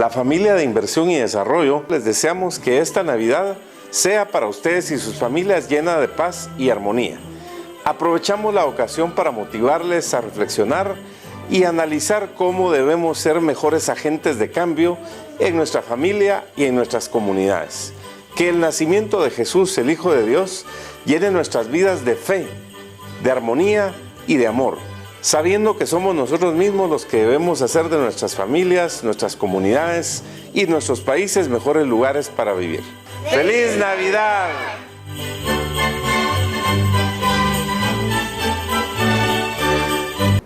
La familia de Inversión y Desarrollo les deseamos que esta Navidad sea para ustedes y sus familias llena de paz y armonía. Aprovechamos la ocasión para motivarles a reflexionar y analizar cómo debemos ser mejores agentes de cambio en nuestra familia y en nuestras comunidades. Que el nacimiento de Jesús, el Hijo de Dios, llene nuestras vidas de fe, de armonía y de amor, sabiendo que somos nosotros mismos los que debemos hacer de nuestras familias, nuestras comunidades y nuestros países mejores lugares para vivir. ¡Feliz Navidad!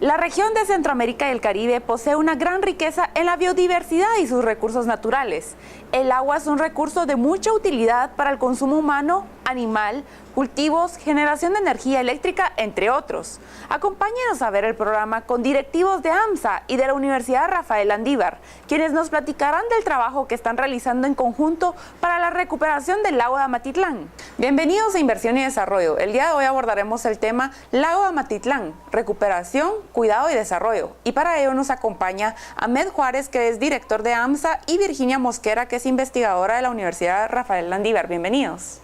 La región de Centroamérica y el Caribe posee una gran riqueza en la biodiversidad y sus recursos naturales. El agua es un recurso de mucha utilidad para el consumo humano, animal, cultivos, generación de energía eléctrica, entre otros. Acompáñenos a ver el programa con directivos de AMSA y de la Universidad Rafael Landívar, quienes nos platicarán del trabajo que están realizando en conjunto para la recuperación del lago de Amatitlán. Bienvenidos a Inversión y Desarrollo. El día de hoy abordaremos el tema Lago de Amatitlán, recuperación, cuidado y desarrollo. Y para ello nos acompaña Ahmed Juárez, que es director de AMSA, y Virginia Mosquera, que es investigadora de la Universidad Rafael Landívar. Bienvenidos.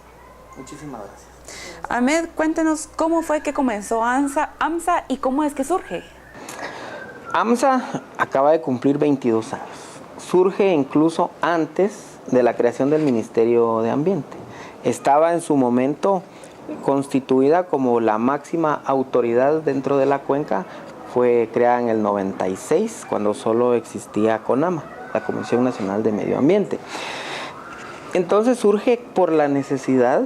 Muchísimas gracias. Ahmed, cuéntenos cómo fue que comenzó AMSA y cómo es que surge. AMSA acaba de cumplir 22 años. Surge incluso antes de la creación del Ministerio de Ambiente. Estaba en su momento constituida como la máxima autoridad dentro de la cuenca. Fue creada en el 96, cuando solo existía CONAMA, la Comisión Nacional de Medio Ambiente. Entonces surge por la necesidad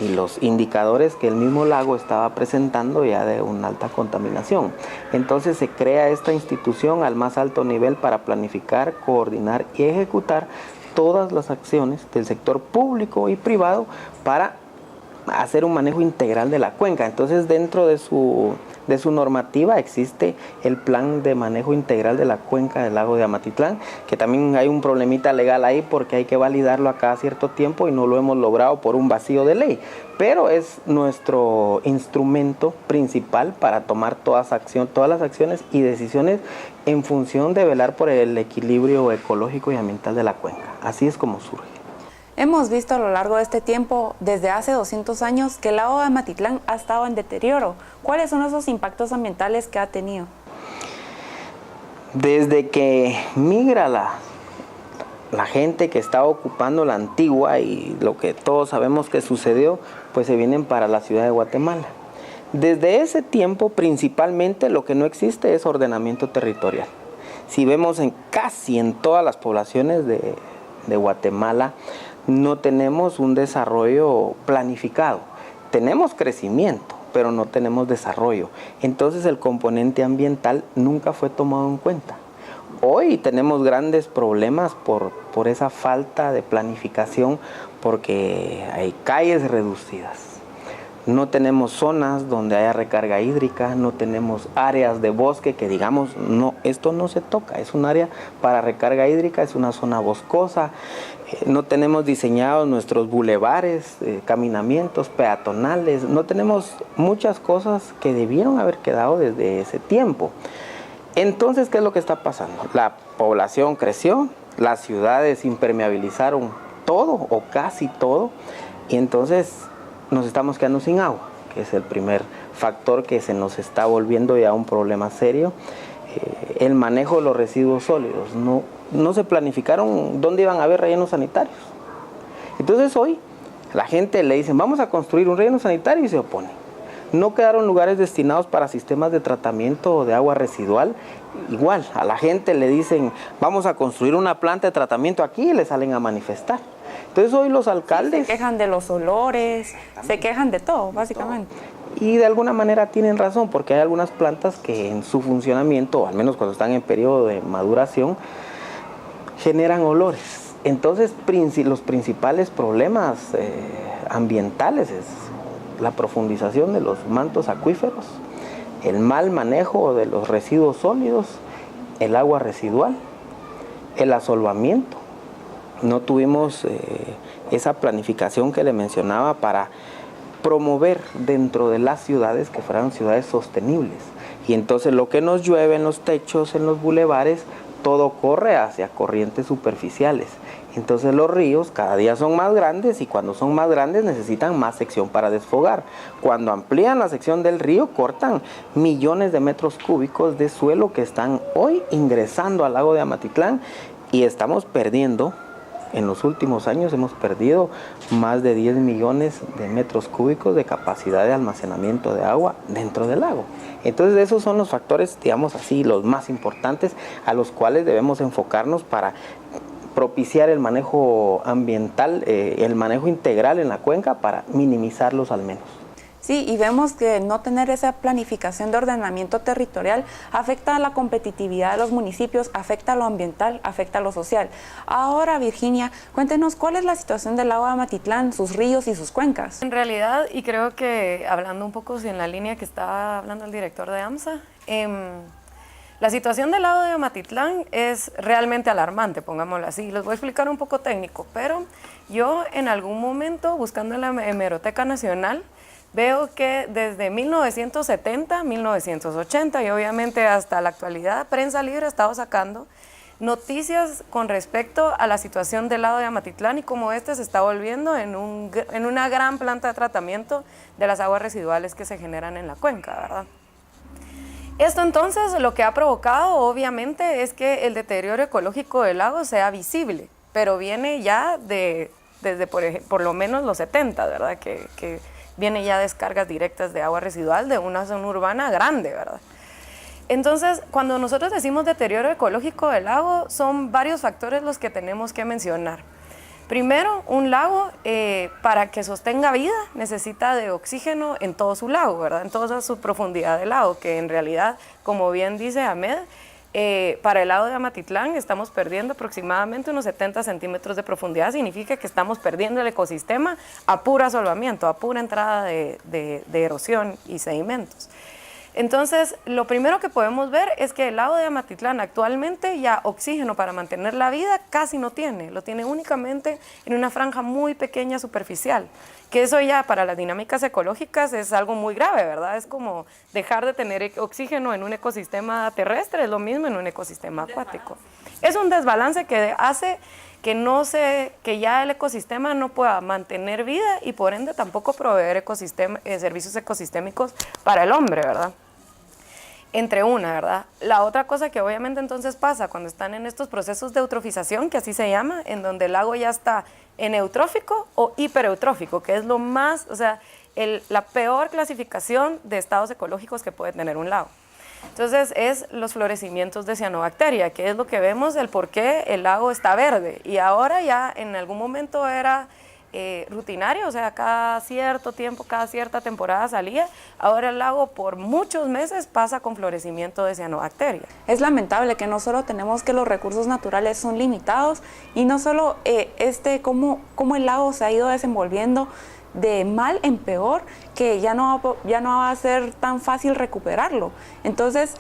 y los indicadores que el mismo lago estaba presentando ya de una alta contaminación. Entonces se crea esta institución al más alto nivel para planificar, coordinar y ejecutar todas las acciones del sector público y privado para hacer un manejo integral de la cuenca. Entonces dentro de su normativa existe el plan de manejo integral de la cuenca del lago de Amatitlán, que también hay un problemita legal ahí porque hay que validarlo a cada cierto tiempo y no lo hemos logrado por un vacío de ley, pero es nuestro instrumento principal para tomar todas las acciones y decisiones en función de velar por el equilibrio ecológico y ambiental de la cuenca. Así es como surge. Hemos visto a lo largo de este tiempo, desde hace 200 años, que el lago de Amatitlán ha estado en deterioro. ¿Cuáles son esos impactos ambientales que ha tenido? Desde que migra la gente que está ocupando la antigua y lo que todos sabemos que sucedió, pues se vienen para la ciudad de Guatemala. Desde ese tiempo, principalmente, lo que no existe es ordenamiento territorial. Si vemos casi en todas las poblaciones de Guatemala, no tenemos un desarrollo planificado. Tenemos crecimiento, pero no tenemos desarrollo. Entonces el componente ambiental nunca fue tomado en cuenta. Hoy tenemos grandes problemas por esa falta de planificación, porque hay calles reducidas. No tenemos zonas donde haya recarga hídrica, no tenemos áreas de bosque que digamos, no, esto no se toca, es un área para recarga hídrica, es una zona boscosa. No tenemos diseñados nuestros bulevares, caminamientos peatonales, no tenemos muchas cosas que debieron haber quedado desde ese tiempo. Entonces, ¿qué es lo que está pasando? La población creció, las ciudades impermeabilizaron todo o casi todo, y entonces nos estamos quedando sin agua, que es el primer factor que se nos está volviendo ya un problema serio. El manejo de los residuos sólidos, no se planificaron dónde iban a haber rellenos sanitarios. Entonces hoy la gente le dicen vamos a construir un relleno sanitario y se opone. No quedaron lugares destinados para sistemas de tratamiento de agua residual. Igual a la gente le dicen vamos a construir una planta de tratamiento aquí y le salen a manifestar. Entonces hoy los alcaldes... Se quejan de los olores, se quejan de todo, básicamente. Y de alguna manera tienen razón, porque hay algunas plantas que en su funcionamiento, o al menos cuando están en periodo de maduración, generan olores. Entonces los principales problemas ambientales es la profundización de los mantos acuíferos, el mal manejo de los residuos sólidos, el agua residual, el asolvamiento. No tuvimos esa planificación que le mencionaba para promover dentro de las ciudades que fueran ciudades sostenibles. Y entonces lo que nos llueve en los techos, en los bulevares, todo corre hacia corrientes superficiales. Entonces los ríos cada día son más grandes y cuando son más grandes necesitan más sección para desfogar. Cuando amplían la sección del río cortan millones de metros cúbicos de suelo que están hoy ingresando al lago de Amatitlán y estamos perdiendo. En los últimos años hemos perdido más de 10 millones de metros cúbicos de capacidad de almacenamiento de agua dentro del lago. Entonces esos son los factores, digamos así, los más importantes a los cuales debemos enfocarnos para propiciar el manejo ambiental, el manejo integral en la cuenca para minimizarlos al menos. Sí, y vemos que no tener esa planificación de ordenamiento territorial afecta a la competitividad de los municipios, afecta a lo ambiental, afecta a lo social. Ahora, Virginia, cuéntenos cuál es la situación del lago de Amatitlán, sus ríos y sus cuencas. En realidad, y creo que hablando un poco en la línea que estaba hablando el director de AMSA, la situación del lago de Amatitlán es realmente alarmante, pongámoslo así. Les voy a explicar un poco técnico, pero yo en algún momento, buscando en la Hemeroteca Nacional, veo que desde 1970, 1980 y obviamente hasta la actualidad, Prensa Libre ha estado sacando noticias con respecto a la situación del lago de Amatitlán y cómo este se está volviendo en una gran planta de tratamiento de las aguas residuales que se generan en la cuenca, ¿verdad? Esto entonces lo que ha provocado obviamente es que el deterioro ecológico del lago sea visible, pero viene ya desde por lo menos los 70, ¿verdad? Que viene ya descargas directas de agua residual de una zona urbana grande, ¿verdad? Entonces, cuando nosotros decimos deterioro ecológico del lago, son varios factores los que tenemos que mencionar. Primero, un lago, para que sostenga vida, necesita de oxígeno en todo su lago, ¿verdad? En toda su profundidad del lago, que en realidad, como bien dice Ahmed, para el lago de Amatitlán estamos perdiendo aproximadamente unos 70 centímetros de profundidad. Significa que estamos perdiendo el ecosistema a puro asolvamiento, a pura entrada de erosión y sedimentos. Entonces, lo primero que podemos ver es que el lago de Amatitlán actualmente ya oxígeno para mantener la vida casi no tiene, lo tiene únicamente en una franja muy pequeña superficial, que eso ya para las dinámicas ecológicas es algo muy grave, ¿verdad? Es como dejar de tener oxígeno en un ecosistema terrestre, es lo mismo en un ecosistema acuático. Es un desbalance que hace que ya el ecosistema no pueda mantener vida y por ende tampoco proveer servicios ecosistémicos para el hombre, ¿verdad? Entre una, ¿verdad? La otra cosa que obviamente entonces pasa cuando están en estos procesos de eutrofización, que así se llama, en donde el lago ya está en eutrófico o hipereutrófico, que es lo más, o sea, la peor clasificación de estados ecológicos que puede tener un lago. Entonces es los florecimientos de cianobacteria, que es lo que vemos el por qué el lago está verde. Y ahora ya en algún momento era rutinario, o sea, cada cierto tiempo, cada cierta temporada salía. Ahora el lago por muchos meses pasa con florecimiento de cianobacteria. Es lamentable que no solo tenemos que los recursos naturales son limitados y no solo cómo el lago se ha ido desenvolviendo de mal en peor, que ya no va a ser tan fácil recuperarlo. Entonces,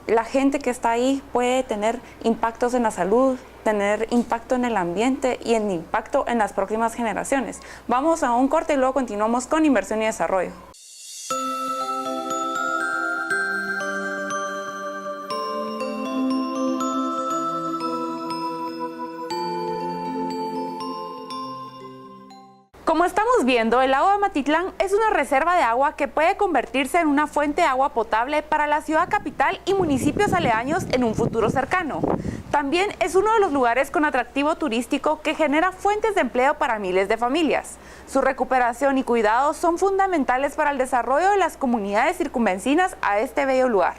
la gente que está ahí puede tener impactos en la salud, tener impacto en el ambiente y en impacto en las próximas generaciones. Vamos a un corte y luego continuamos con inversión y desarrollo. Como estamos viendo, el lago de Amatitlán es una reserva de agua que puede convertirse en una fuente de agua potable para la ciudad capital y municipios aledaños en un futuro cercano. También es uno de los lugares con atractivo turístico que genera fuentes de empleo para miles de familias. Su recuperación y cuidado son fundamentales para el desarrollo de las comunidades circunvecinas a este bello lugar.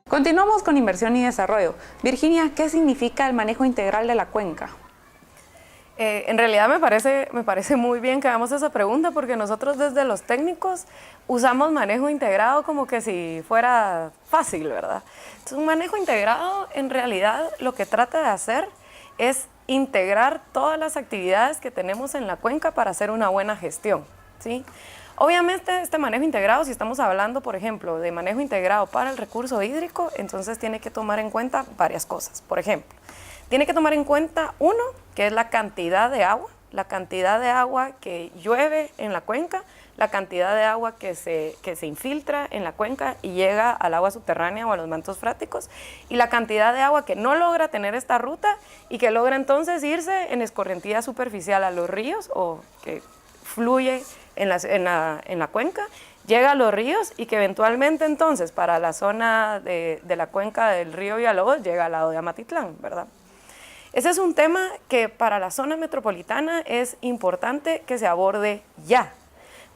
Continuamos con inversión y desarrollo. Virginia, ¿qué significa el manejo integral de la cuenca? En realidad me parece muy bien que hagamos esa pregunta porque nosotros desde los técnicos usamos manejo integrado como que si fuera fácil, ¿verdad? Entonces, un manejo integrado en realidad lo que trata de hacer es integrar todas las actividades que tenemos en la cuenca para hacer una buena gestión, ¿sí? Obviamente este manejo integrado, si estamos hablando, por ejemplo, de manejo integrado para el recurso hídrico, entonces tiene que tomar en cuenta varias cosas. Por ejemplo, tiene que tomar en cuenta, uno, que es la cantidad de agua que llueve en la cuenca, la cantidad de agua que se infiltra en la cuenca y llega al agua subterránea o a los mantos fráticos, y la cantidad de agua que no logra tener esta ruta y que logra entonces irse en escorrentía superficial a los ríos o que fluye en la cuenca, llega a los ríos y que eventualmente entonces para la zona de la cuenca del río Villalobos llega al lado de Amatitlán, ¿verdad? Ese es un tema que para la zona metropolitana es importante que se aborde ya.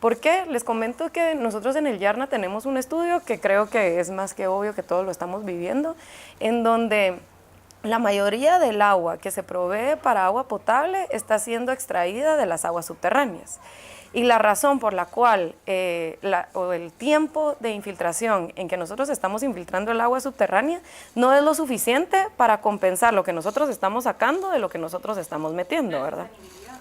¿Por qué? Les comento que nosotros en el Yarna tenemos un estudio que creo que es más que obvio que todos lo estamos viviendo, en donde la mayoría del agua que se provee para agua potable está siendo extraída de las aguas subterráneas. Y la razón por la cual, o el tiempo de infiltración en que nosotros estamos infiltrando el agua subterránea no es lo suficiente para compensar lo que nosotros estamos sacando de lo que nosotros estamos metiendo, ¿verdad?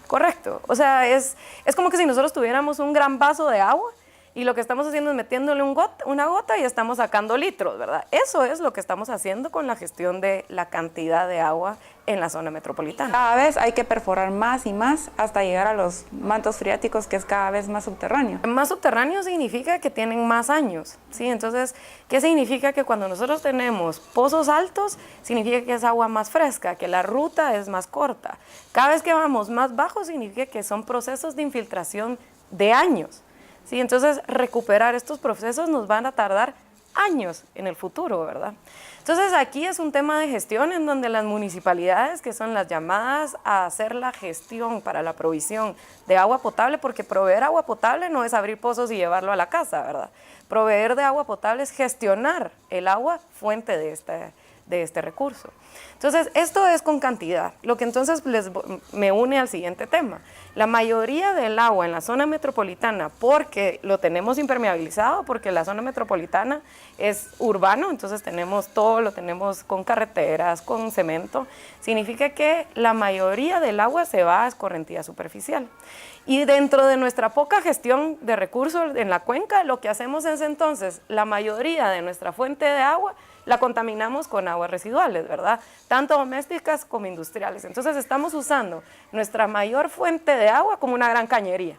Correcto. O sea, es como que si nosotros tuviéramos un gran vaso de agua y lo que estamos haciendo es metiéndole una gota y estamos sacando litros, ¿verdad? Eso es lo que estamos haciendo con la gestión de la cantidad de agua en la zona metropolitana. Cada vez hay que perforar más y más hasta llegar a los mantos freáticos, que es cada vez más subterráneo. Más subterráneo significa que tienen más años, ¿sí? Entonces, ¿qué significa? Que cuando nosotros tenemos pozos altos, significa que es agua más fresca, que la ruta es más corta. Cada vez que vamos más bajo, significa que son procesos de infiltración de años, ¿sí? Entonces, recuperar estos procesos nos van a tardar años en el futuro, ¿verdad? Entonces, aquí es un tema de gestión en donde las municipalidades, que son las llamadas a hacer la gestión para la provisión de agua potable, porque proveer agua potable no es abrir pozos y llevarlo a la casa, ¿verdad? Proveer de agua potable es gestionar el agua fuente de este recurso. Entonces, esto es con cantidad, lo que entonces me une al siguiente tema. La mayoría del agua en la zona metropolitana, porque lo tenemos impermeabilizado, porque la zona metropolitana es urbano, entonces lo tenemos con carreteras, con cemento, significa que la mayoría del agua se va a escorrentía superficial. Y dentro de nuestra poca gestión de recursos en la cuenca, lo que hacemos es entonces, la mayoría de nuestra fuente de agua la contaminamos con aguas residuales, ¿verdad? Tanto domésticas como industriales. Entonces estamos usando nuestra mayor fuente de agua como una gran cañería.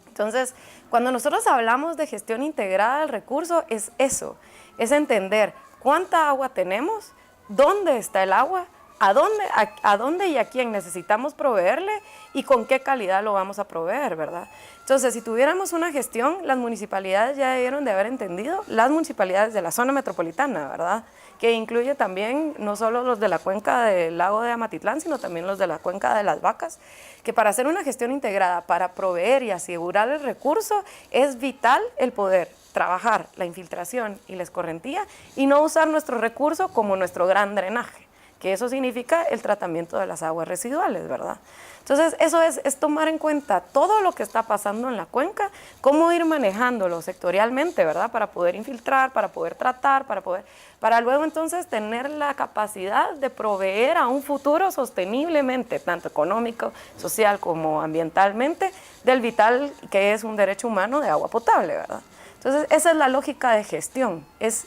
Entonces, cuando nosotros hablamos de gestión integrada del recurso, es eso, es entender cuánta agua tenemos, dónde está el agua, a dónde y a quién necesitamos proveerle y con qué calidad lo vamos a proveer, ¿verdad? Entonces, si tuviéramos una gestión, las municipalidades ya debieron de haber entendido, las municipalidades de la zona metropolitana, ¿verdad? Que incluye también no solo los de la cuenca del lago de Amatitlán, sino también los de la cuenca de las Vacas, que para hacer una gestión integrada, para proveer y asegurar el recurso, es vital el poder trabajar la infiltración y la escorrentía y no usar nuestro recurso como nuestro gran drenaje, que eso significa el tratamiento de las aguas residuales, ¿verdad? Entonces, eso es tomar en cuenta todo lo que está pasando en la cuenca, cómo ir manejándolo sectorialmente, ¿verdad? Para poder infiltrar, para poder tratar, para luego entonces tener la capacidad de proveer a un futuro sosteniblemente, tanto económico, social como ambientalmente, del vital que es un derecho humano de agua potable, ¿verdad? Entonces, esa es la lógica de gestión, es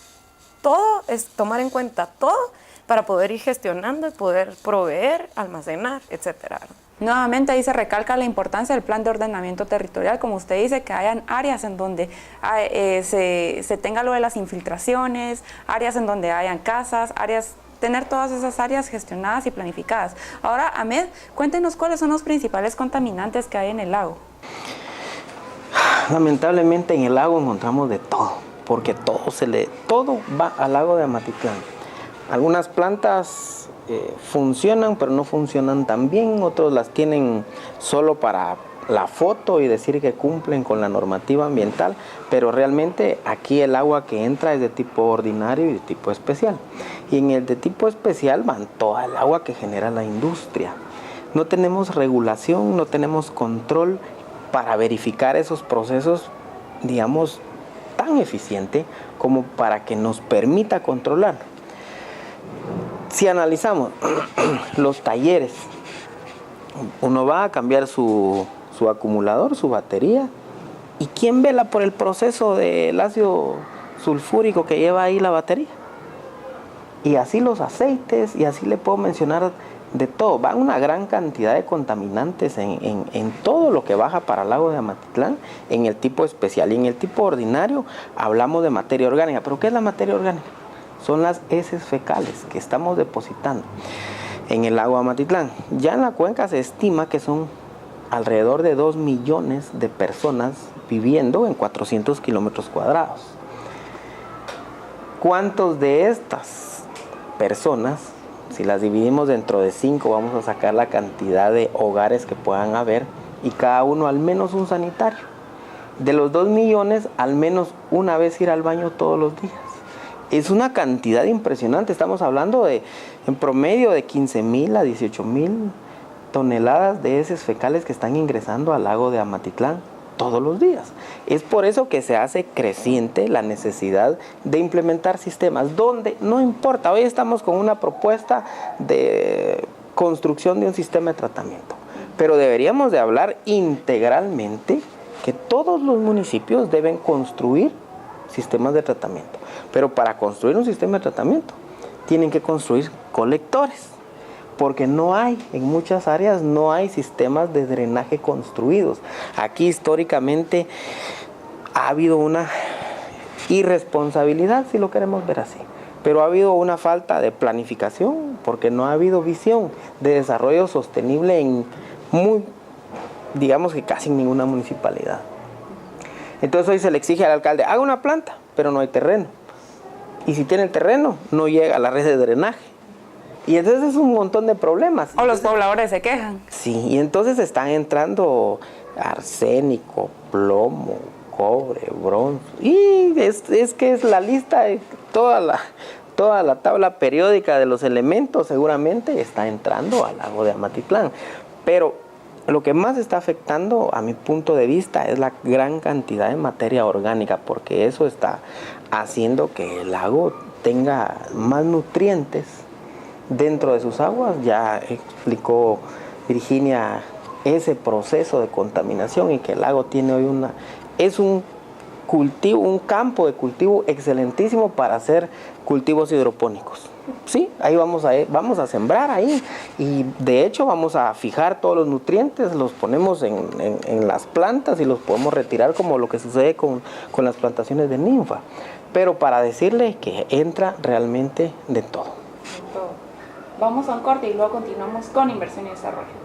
tomar en cuenta todo para poder ir gestionando y poder proveer, almacenar, etcétera. Nuevamente ahí se recalca la importancia del plan de ordenamiento territorial, como usted dice, que hayan áreas en donde se tenga lo de las infiltraciones, áreas en donde hayan casas, tener todas esas áreas gestionadas y planificadas. Ahora, Ahmed, cuéntenos cuáles son los principales contaminantes que hay en el lago. Lamentablemente en el lago encontramos de todo, porque todo va al lago de Amatitlán. Algunas plantas funcionan, pero no funcionan tan bien, otros las tienen solo para la foto y decir que cumplen con la normativa ambiental, pero realmente aquí el agua que entra es de tipo ordinario y de tipo especial. Y en el de tipo especial van toda el agua que genera la industria. No tenemos regulación, no tenemos control para verificar esos procesos, digamos, tan eficiente como para que nos permita controlar. Si analizamos los talleres, uno va a cambiar su acumulador, su batería, ¿y quién vela por el proceso del ácido sulfúrico que lleva ahí la batería? Y así los aceites, y así le puedo mencionar de todo. Va una gran cantidad de contaminantes en todo lo que baja para el lago de Amatitlán, en el tipo especial. Y en el tipo ordinario hablamos de materia orgánica. ¿Pero qué es la materia orgánica? Son las heces fecales que estamos depositando en el lago de Amatitlán. Ya en la cuenca se estima que son alrededor de 2 millones de personas viviendo en 400 kilómetros cuadrados. ¿Cuántos de estas personas, si las dividimos dentro de 5, vamos a sacar la cantidad de hogares que puedan haber, y cada uno al menos un sanitario? De los 2 millones, al menos una vez ir al baño todos los días. Es una cantidad impresionante. Estamos hablando de, en promedio, de 15,000 a 18,000 toneladas de heces fecales que están ingresando al lago de Amatitlán todos los días. Es por eso que se hace creciente la necesidad de implementar sistemas donde, no importa, hoy estamos con una propuesta de construcción de un sistema de tratamiento, pero deberíamos de hablar integralmente que todos los municipios deben construir sistemas de tratamiento. Pero para construir un sistema de tratamiento tienen que construir colectores, porque no hay, en muchas áreas no hay sistemas de drenaje construidos. Aquí históricamente ha habido una irresponsabilidad, si lo queremos ver así, pero ha habido una falta de planificación, porque no ha habido visión de desarrollo sostenible en digamos que casi ninguna municipalidad. Entonces hoy se le exige al alcalde, haga una planta, pero no hay terreno. Y si tiene el terreno, no llega a la red de drenaje. Y entonces es un montón de problemas. O los pobladores se quejan. Sí, y entonces están entrando arsénico, plomo, cobre, bronce. Y es que es la lista, toda la tabla periódica de los elementos seguramente está entrando al lago de Amatitlán. Pero lo que más está afectando, a mi punto de vista, es la gran cantidad de materia orgánica, porque eso está haciendo que el lago tenga más nutrientes dentro de sus aguas. Ya explicó Virginia ese proceso de contaminación, y que el lago tiene hoy es un campo de cultivo excelentísimo para hacer cultivos hidropónicos. Sí, ahí vamos a sembrar ahí, y de hecho vamos a fijar todos los nutrientes, los ponemos en las plantas y los podemos retirar, como lo que sucede con las plantaciones de ninfa. Pero para decirle que entra realmente de todo. De todo. Vamos a un corte y luego continuamos con inversión y desarrollo.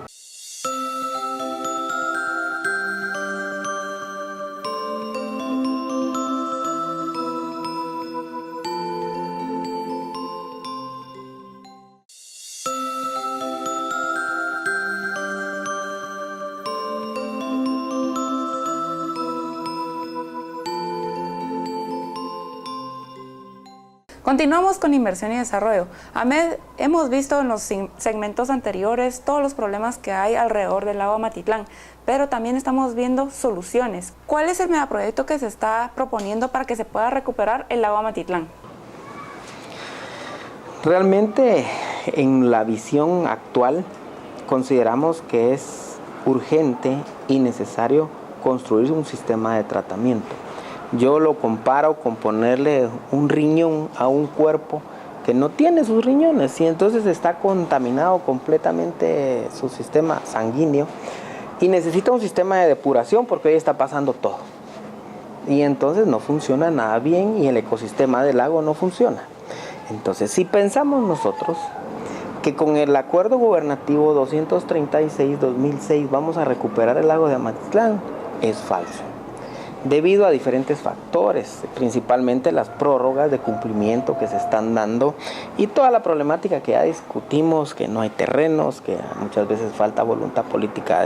Continuamos con inversión y desarrollo. Ahmed, hemos visto en los segmentos anteriores todos los problemas que hay alrededor del lago Amatitlán, pero también estamos viendo soluciones. ¿Cuál es el megaproyecto que se está proponiendo para que se pueda recuperar el lago Amatitlán? Realmente, en la visión actual, consideramos que es urgente y necesario construir un sistema de tratamiento. Yo lo comparo con ponerle un riñón a un cuerpo que no tiene sus riñones, y entonces está contaminado completamente su sistema sanguíneo y necesita un sistema de depuración, porque hoy está pasando todo. Y entonces no funciona nada bien y el ecosistema del lago no funciona. Entonces, si pensamos nosotros que con el acuerdo gubernativo 236-2006 vamos a recuperar el lago de Amatitlán, es falso. Debido a diferentes factores, principalmente las prórrogas de cumplimiento que se están dando y toda la problemática que ya discutimos, que no hay terrenos, que muchas veces falta voluntad política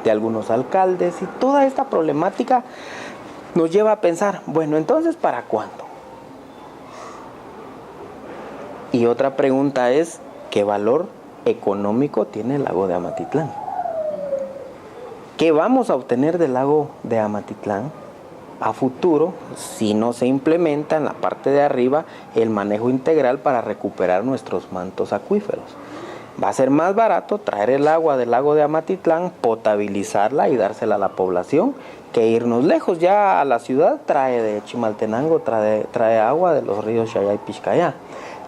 de algunos alcaldes, y toda esta problemática nos lleva a pensar, bueno, entonces, ¿para cuándo? Y otra pregunta es, ¿qué valor económico tiene el lago de Amatitlán? ¿Qué vamos a obtener del lago de Amatitlán a futuro si no se implementa en la parte de arriba el manejo integral para recuperar nuestros mantos acuíferos? Va a ser más barato traer el agua del lago de Amatitlán, potabilizarla y dársela a la población, que irnos lejos. Ya a la ciudad trae de Chimaltenango, trae agua de los ríos Xayá y Pixcayá.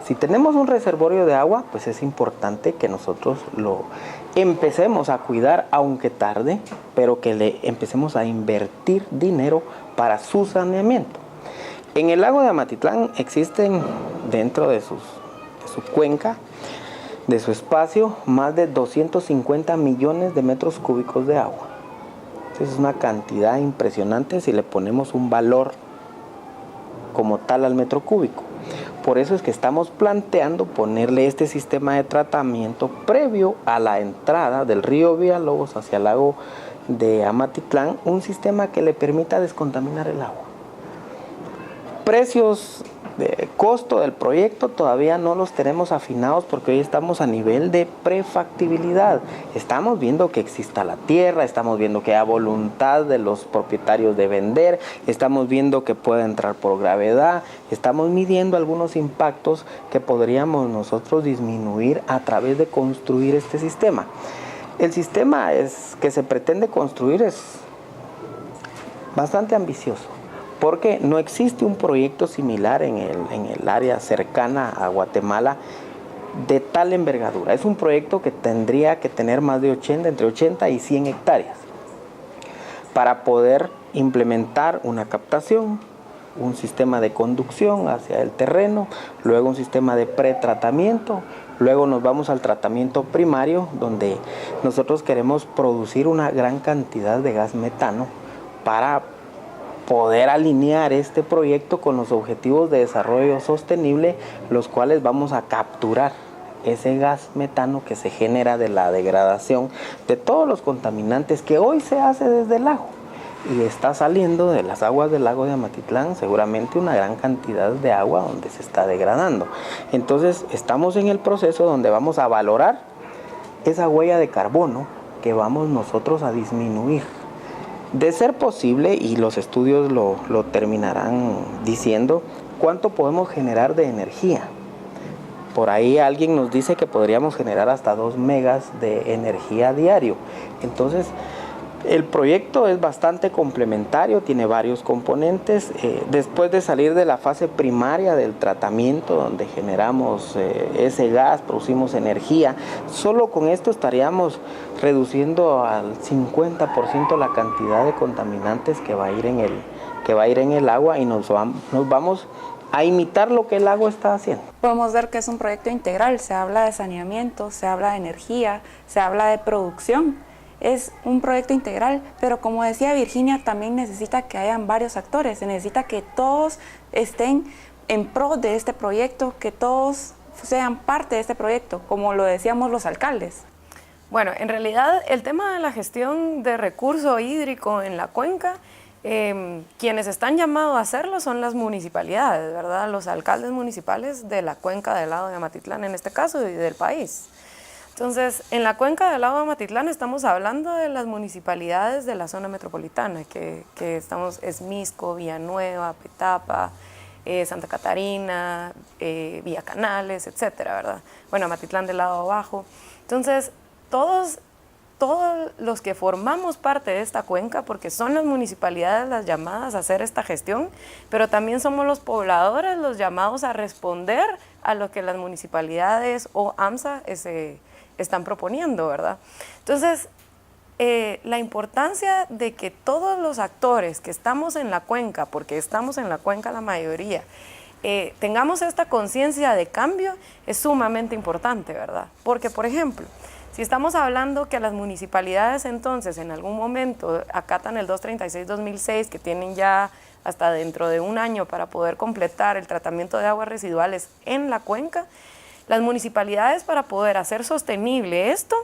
Si tenemos un reservorio de agua, pues es importante que nosotros lo empecemos a cuidar, aunque tarde, pero que le empecemos a invertir dinero para su saneamiento. En el lago de Amatitlán existen, dentro de su cuenca, de su espacio, más de 250 millones de metros cúbicos de agua. Entonces es una cantidad impresionante si le ponemos un valor como tal al metro cúbico. Por eso es que estamos planteando ponerle este sistema de tratamiento previo a la entrada del río Villalobos hacia el lago de Amatitlán, un sistema que le permita descontaminar el agua. Precios de costo del proyecto todavía no los tenemos afinados porque hoy estamos a nivel de prefactibilidad. Estamos viendo que exista la tierra, estamos viendo que hay voluntad de los propietarios de vender, estamos viendo que puede entrar por gravedad, estamos midiendo algunos impactos que podríamos nosotros disminuir a través de construir este sistema. El sistema que se pretende construir es bastante ambicioso, porque no existe un proyecto similar en el área cercana a Guatemala de tal envergadura. Es un proyecto que tendría que tener más de entre 80 y 100 hectáreas para poder implementar una captación, un sistema de conducción hacia el terreno, luego un sistema de pretratamiento, luego nos vamos al tratamiento primario, donde nosotros queremos producir una gran cantidad de gas metano para poder alinear este proyecto con los objetivos de desarrollo sostenible, los cuales vamos a capturar ese gas metano que se genera de la degradación de todos los contaminantes que hoy se hace desde el lago y está saliendo de las aguas del lago de Amatitlán seguramente una gran cantidad de agua donde se está degradando. Entonces estamos en el proceso donde vamos a valorar esa huella de carbono que vamos nosotros a disminuir. De ser posible, y los estudios lo terminarán diciendo, cuánto podemos generar de energía. Por ahí alguien nos dice que podríamos generar hasta 2 megas de energía diario. Entonces, el proyecto es bastante complementario, tiene varios componentes. Después de salir de la fase primaria del tratamiento, donde generamos ese gas, producimos energía, solo con esto estaríamos reduciendo al 50% la cantidad de contaminantes que va a ir en el agua y nos vamos a imitar lo que el agua está haciendo. Podemos ver que es un proyecto integral, se habla de saneamiento, se habla de energía, se habla de producción. Es un proyecto integral, pero como decía Virginia, también necesita que hayan varios actores, se necesita que todos estén en pro de este proyecto, que todos sean parte de este proyecto, como lo decíamos los alcaldes. Bueno, en realidad el tema de la gestión de recurso hídrico en la cuenca, quienes están llamados a hacerlo son las municipalidades, ¿verdad? Los alcaldes municipales de la cuenca del lago de Amatitlán en este caso y del país. Entonces, en la cuenca del lago de Amatitlán estamos hablando de las municipalidades de la zona metropolitana, que es Mixco, Villanueva, Petapa, Santa Catarina, Villa Canales, etcétera, ¿verdad? Bueno, Amatitlán del lado abajo. Entonces, todos los que formamos parte de esta cuenca, porque son las municipalidades las llamadas a hacer esta gestión, pero también somos los pobladores los llamados a responder a lo que las municipalidades o AMSA están proponiendo, ¿verdad? Entonces, la importancia de que todos los actores que estamos en la cuenca, porque estamos en la cuenca la mayoría, tengamos esta conciencia de cambio es sumamente importante, ¿verdad? Porque, por ejemplo, si estamos hablando que las municipalidades entonces en algún momento acatan el 236-2006, que tienen ya hasta dentro de un año para poder completar el tratamiento de aguas residuales en la cuenca, las municipalidades para poder hacer sostenible esto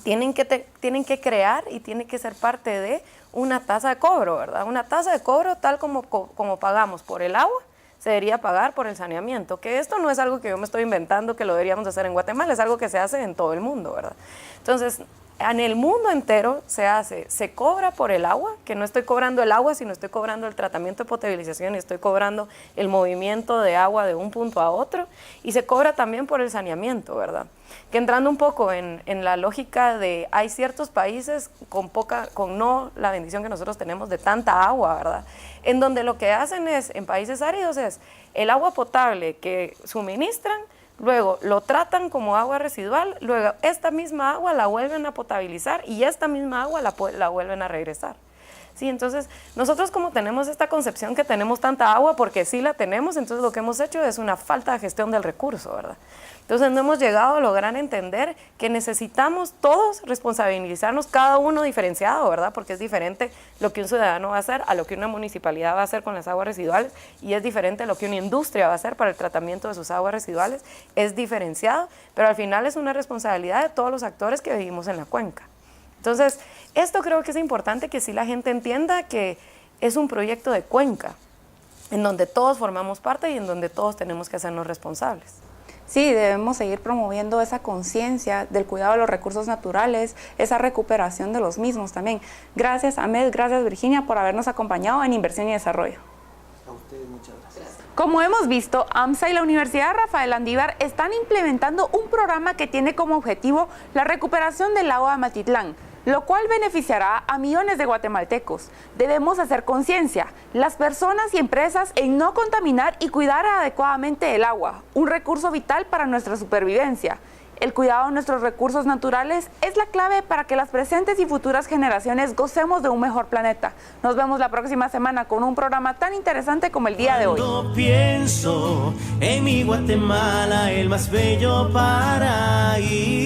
tienen que crear y tiene que ser parte de una tasa de cobro, ¿verdad? Una tasa de cobro tal como pagamos por el agua, se debería pagar por el saneamiento, que esto no es algo que yo me estoy inventando que lo deberíamos hacer en Guatemala, es algo que se hace en todo el mundo, ¿verdad? Entonces, En el mundo entero se cobra por el agua, que no estoy cobrando el agua, sino estoy cobrando el tratamiento de potabilización y estoy cobrando el movimiento de agua de un punto a otro, y se cobra también por el saneamiento, ¿verdad? Que entrando un poco en la lógica de hay ciertos países con no la bendición que nosotros tenemos de tanta agua, ¿verdad? En donde lo que hacen es, en países áridos, es el agua potable que suministran, luego lo tratan como agua residual, luego esta misma agua la vuelven a potabilizar y esta misma agua la vuelven a regresar. Sí, entonces nosotros como tenemos esta concepción que tenemos tanta agua porque sí la tenemos, entonces lo que hemos hecho es una falta de gestión del recurso, ¿verdad? Entonces no hemos llegado a lograr entender que necesitamos todos responsabilizarnos, cada uno diferenciado, ¿verdad? Porque es diferente lo que un ciudadano va a hacer a lo que una municipalidad va a hacer con las aguas residuales, y es diferente lo que una industria va a hacer para el tratamiento de sus aguas residuales, es diferenciado, pero al final es una responsabilidad de todos los actores que vivimos en la cuenca. Entonces, esto creo que es importante que sí la gente entienda que es un proyecto de cuenca, en donde todos formamos parte y en donde todos tenemos que hacernos responsables. Sí, debemos seguir promoviendo esa conciencia del cuidado de los recursos naturales, esa recuperación de los mismos también. Gracias, Ahmed, gracias, Virginia, por habernos acompañado en Inversión y Desarrollo. A ustedes muchas gracias. Como hemos visto, AMSA y la Universidad Rafael Landívar están implementando un programa que tiene como objetivo la recuperación del lago de Amatitlán, lo cual beneficiará a millones de guatemaltecos. Debemos hacer conciencia, las personas y empresas, en no contaminar y cuidar adecuadamente el agua, un recurso vital para nuestra supervivencia. El cuidado de nuestros recursos naturales es la clave para que las presentes y futuras generaciones gocemos de un mejor planeta. Nos vemos la próxima semana con un programa tan interesante como el día de hoy. Cuando pienso en mi Guatemala, el más bello paraíso,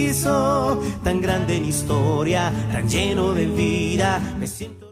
tan grande en historia, tan lleno de vida, me siento...